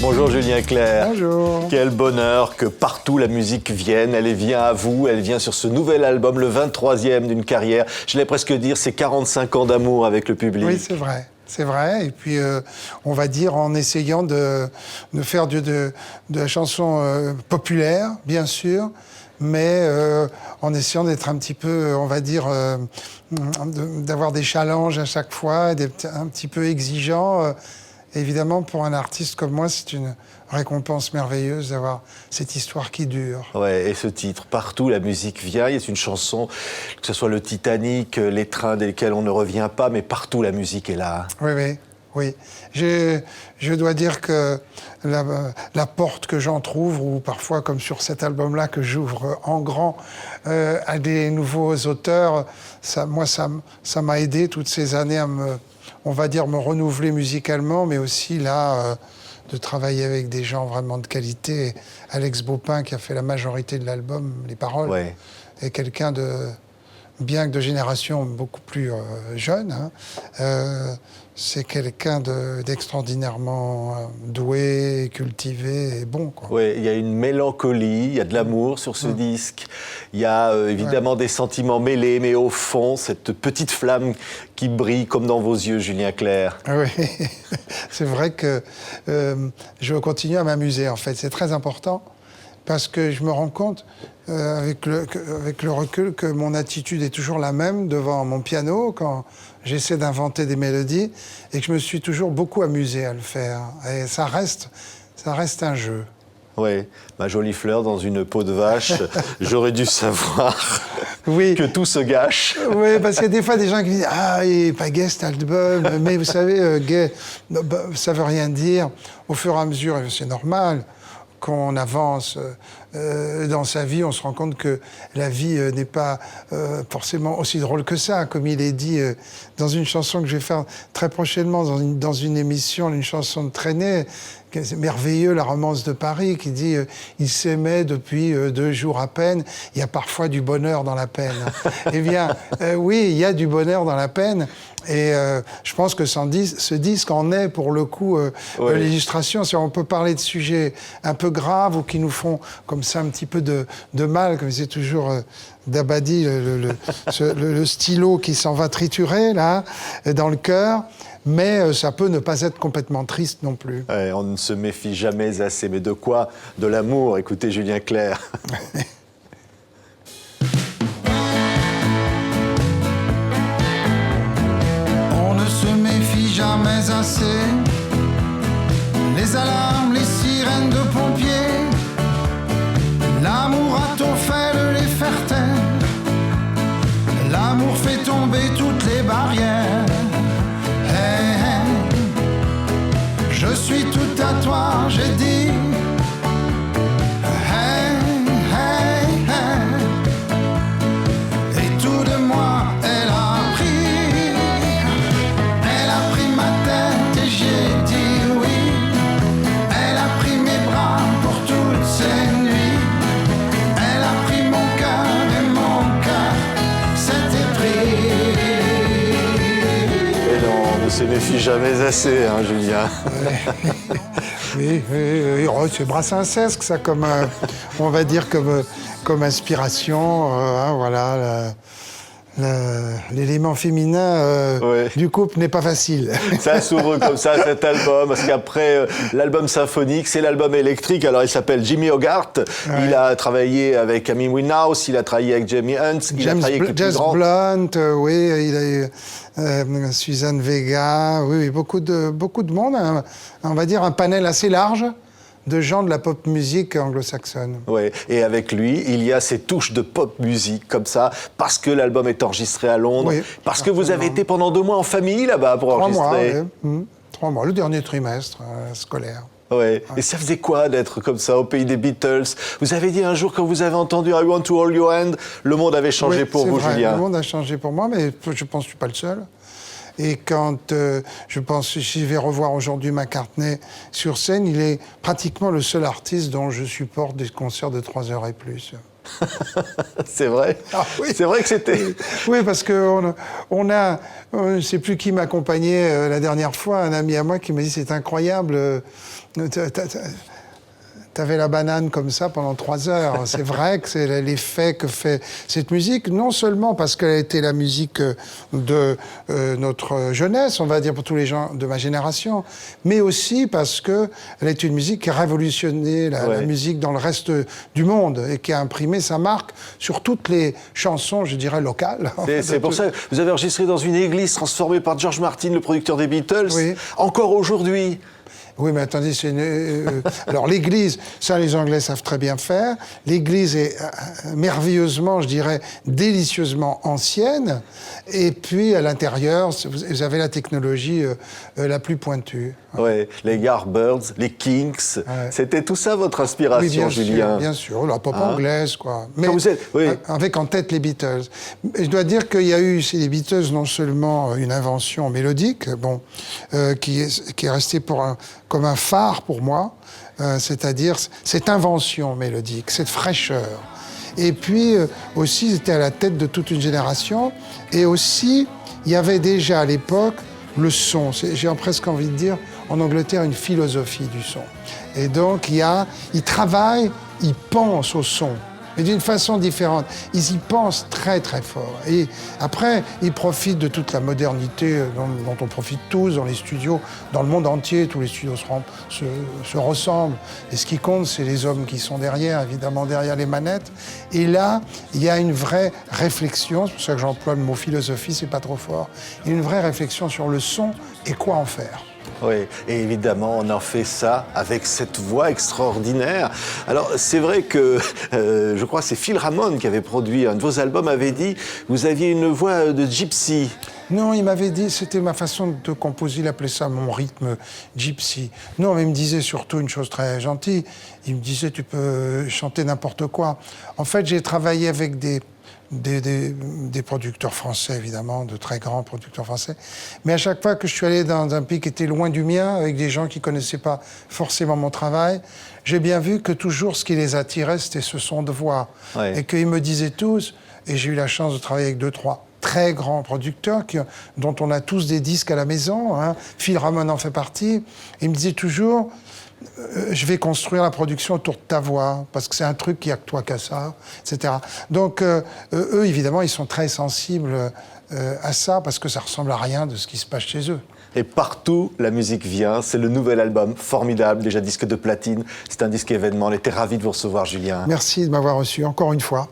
Bonjour Julien Clerc. Bonjour. Quel bonheur que partout la musique vienne. Elle vient à vous, elle vient sur ce nouvel album, le 23e d'une carrière. Je l'ai presque dire, c'est 45 ans d'amour avec le public. Oui, c'est vrai. C'est vrai. Et puis, on va dire, en essayant de faire de la chanson populaire, bien sûr, mais en essayant d'être un petit peu, on va dire, d'avoir des challenges à chaque fois, d'être un petit peu exigeant. Évidemment, pour un artiste comme moi, c'est une récompense merveilleuse d'avoir cette histoire qui dure. Ouais, et ce titre, partout la musique vient. C'est une chanson, que ce soit le Titanic, les trains desquels on ne revient pas, mais partout la musique est là. Oui, oui, oui. Je dois dire que la porte que j'entrouvre, ou parfois comme sur cet album-là que j'ouvre en grand à des nouveaux auteurs, ça m'a aidé toutes ces années à on va dire, me renouveler musicalement, mais aussi là, de travailler avec des gens vraiment de qualité. Alex Baupin, qui a fait la majorité de l'album, les paroles, Ouais. est quelqu'un bien que de génération beaucoup plus jeune, hein, c'est quelqu'un d'extraordinairement doué, cultivé et bon, quoi. Oui, il y a une mélancolie, il y a de l'amour sur ce disque, il y a évidemment des sentiments mêlés, mais au fond, cette petite flamme qui brille comme dans vos yeux, Julien Clerc. Oui, c'est vrai que je continue à m'amuser, en fait. C'est très important, parce que je me rends compte, avec le recul, que mon attitude est toujours la même devant mon piano, quand j'essaie d'inventer des mélodies, et que je me suis toujours beaucoup amusé à le faire. Et ça reste un jeu. Oui, ma jolie fleur dans une peau de vache, j'aurais dû savoir Oui. que tout se gâche. Oui, parce qu'il y a des fois des gens qui disent « Ah, il n'est pas gay cet album », mais vous savez, gay, ça ne veut rien dire. Au fur et à mesure, c'est normal, qu'on avance dans sa vie, on se rend compte que la vie n'est pas forcément aussi drôle que ça. Comme il est dit dans une chanson que je vais faire très prochainement, dans une émission, une chanson de traînée, c'est merveilleux, La romance de Paris, qui dit il s'aimait depuis 2 jours à peine, il y a parfois du bonheur dans la peine. Eh bien, oui, il y a du bonheur dans la peine, et je pense que ce disque en est, pour le coup, l'illustration. Si on peut parler de sujets un peu graves ou qui nous font comme ça un petit peu de mal, comme c'est toujours Dabadi, le stylo qui s'en va triturer, là, dans le cœur. Mais ça peut ne pas être complètement triste non plus. Ouais, on ne se méfie jamais assez. Mais de quoi? De l'amour. Écoutez Julien Clerc. On ne se méfie jamais assez. Les alarmes, les sirènes de pompiers. L'amour a ton fait de les faire taire. L'amour fait tomber toutes les barrières. Je suis tout à toi, j'ai dit. Hey, hey, hey. Et tout de moi, elle a pris ma tête et j'ai dit oui. Elle a pris mes bras pour toutes ces nuits. Elle a pris mon cœur et mon cœur s'était pris. Et non, on ne se méfie jamais assez, hein, Julien. Oui, c'est Brassinsesque, ça, comme, on va dire, comme inspiration. Hein, voilà, l'élément féminin du couple n'est pas facile. Ça s'ouvre comme ça, cet album, parce qu'après l'album symphonique, c'est l'album électrique. Alors, il s'appelle Jimmy Hogarth. Ouais. Il a travaillé avec Amy Winehouse, il a travaillé avec Jamie Hunt, il a travaillé avec les plus grands. Blunt, oui, il a eu Suzanne Vega, oui, beaucoup de monde, on va dire un panel assez large de gens de la pop musique anglo-saxonne. Oui, et avec lui, il y a ces touches de pop musique comme ça, parce que l'album est enregistré à Londres, parce que vous avez été pendant 2 mois en famille là-bas pour enregistrer. 3 mois, le dernier trimestre scolaire. Ouais. Et ça faisait quoi d'être comme ça au pays des Beatles? Vous avez dit un jour, quand vous avez entendu I Want to Hold Your Hand, le monde avait changé pour vous, vrai, Julien. Le monde a changé pour moi, mais je pense que je ne suis pas le seul. Et quand je pense, si je vais revoir aujourd'hui McCartney sur scène, il est pratiquement le seul artiste dont je supporte des concerts de 3 heures et plus. C'est vrai. Ah, oui. C'est vrai que c'était... Oui, parce que je ne sais plus qui m'accompagnait la dernière fois, un ami à moi qui m'a dit c'est incroyable, t'avais la banane comme ça pendant 3 heures. C'est vrai que c'est l'effet que fait cette musique, non seulement parce qu'elle a été la musique de notre jeunesse, on va dire pour tous les gens de ma génération, mais aussi parce qu'elle est une musique qui a révolutionné la musique dans le reste du monde et qui a imprimé sa marque sur toutes les chansons, je dirais, locales. C'est pour ça que vous avez enregistré dans une église transformée par George Martin, le producteur des Beatles, encore aujourd'hui. Oui, mais attendez, alors l'église, ça les Anglais savent très bien faire. L'église est merveilleusement, je dirais, délicieusement ancienne. Et puis à l'intérieur, vous avez la technologie la plus pointue. Oui, les Yardbirds, les Kinks, c'était tout ça votre inspiration, Julien? Bien sûr, la pop anglaise, quoi. Mais avec en tête les Beatles. Et je dois dire qu'il y a eu chez les Beatles non seulement une invention mélodique, qui est restée comme un phare pour moi, c'est-à-dire cette invention mélodique, cette fraîcheur. Et puis aussi, ils étaient à la tête de toute une génération. Et aussi, il y avait déjà à l'époque le son. J'ai presque envie de dire, en Angleterre, une philosophie du son. Et donc, ils travaillent, ils pensent au son, mais d'une façon différente. Ils y pensent très, très fort. Et après, ils profitent de toute la modernité dont on profite tous dans les studios, dans le monde entier. Tous les studios se ressemblent. Et ce qui compte, c'est les hommes qui sont derrière, évidemment, derrière les manettes. Et là, il y a une vraie réflexion, c'est pour ça que j'emploie le mot philosophie, c'est pas trop fort, une vraie réflexion sur le son et quoi en faire. Oui, et évidemment, on en fait ça avec cette voix extraordinaire. Alors, c'est vrai que, je crois que c'est Phil Ramone qui avait produit un de vos albums, avait dit, vous aviez une voix de gypsy. Non, il m'avait dit, c'était ma façon de composer, il appelait ça mon rythme gypsy. Non, mais il me disait surtout une chose très gentille, il me disait, tu peux chanter n'importe quoi. En fait, j'ai travaillé avec des producteurs français, évidemment, de très grands producteurs français. Mais à chaque fois que je suis allé dans un pays qui était loin du mien, avec des gens qui ne connaissaient pas forcément mon travail, j'ai bien vu que toujours ce qui les attirait, c'était ce son de voix. Et qu'ils me disaient tous, et j'ai eu la chance de travailler avec 2, 3 très grands producteurs dont on a tous des disques à la maison, hein. Phil Ramone en fait partie. Il me disait toujours... je vais construire la production autour de ta voix, parce que c'est un truc qui a que toi qu'à ça, etc. Donc, eux, évidemment, ils sont très sensibles à ça, parce que ça ressemble à rien de ce qui se passe chez eux. Et partout, la musique vient. C'est le nouvel album, formidable, déjà disque de platine. C'est un disque événement. On était ravis de vous recevoir, Julien. Merci de m'avoir reçu, encore une fois.